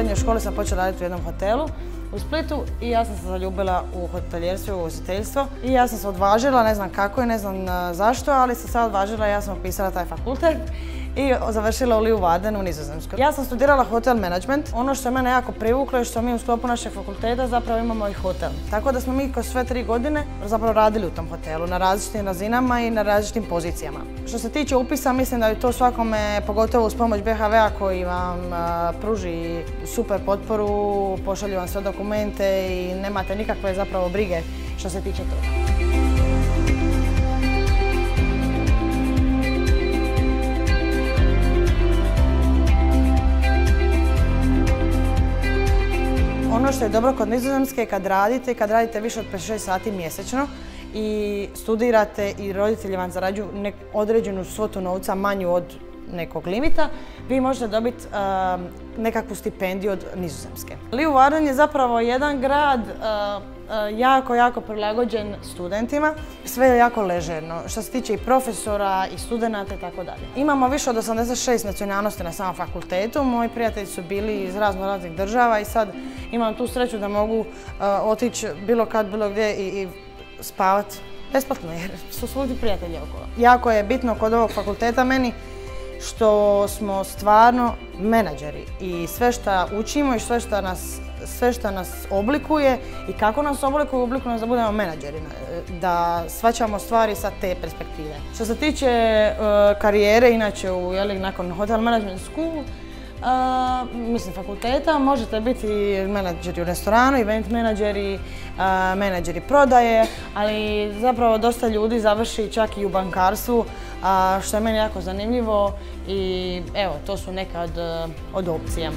srednjoj školi sam počela raditi u jednom hotelu u Splitu i ja sam se zaljubila u hotelijerstvo i ugostiteljstvo. I ja sam se odvažila, ne znam kako i ne znam zašto, ali sam se odvažila i ja sam upisala taj fakultet i završila u Leeuwarden u Nizozemskoj. Ja sam studirala hotel management. Ono što je mene jako privuklo je što mi u sklopu našeg fakulteta zapravo imamo i hotel. Tako da smo mi kroz sve 3 godine zapravo radili u tom hotelu na različitim razinama i na različitim pozicijama. Što se tiče upisa, mislim da je to svakome, pogotovo uz pomoć BHV-a koji vam pruži super potporu, pošalju vam sve dokumente i nemate nikakve zapravo brige što se tiče toga. Ono što je dobro kod Nizozemske je kad radite više od 5-6 sati mjesečno i studirate i roditelji vam zarađuju određenu svotu novca manju od nekog limita, vi možete dobiti nekakvu stipendiju od Nizozemske. Leeuwarden je zapravo jedan grad jako prilagođen studentima. Sve je jako ležerno, što se tiče i profesora i studenata i tako dalje. Imamo više od 86 nacionalnosti na samom fakultetu. Moji prijatelji su bili iz raznih država i sad imam tu sreću da mogu otići bilo kad, bilo gdje i spavati besplatno jer su svugdje prijatelji okolo. Jako je bitno kod ovog fakulteta meni što smo stvarno menadžeri i sve što učimo i sve što nas oblikuje i kako nas oblikuje nas da budemo menadžeri, da shvaćamo stvari sa te perspektive. Što se tiče karijere, inače nakon Hotel Management School, mislim fakulteta, možete biti menadžeri u restoranu, event menadžeri, menadžeri prodaje, ali zapravo dosta ljudi završi čak i u bankarstvu, što je meni jako zanimljivo i evo, to su neka od opcija.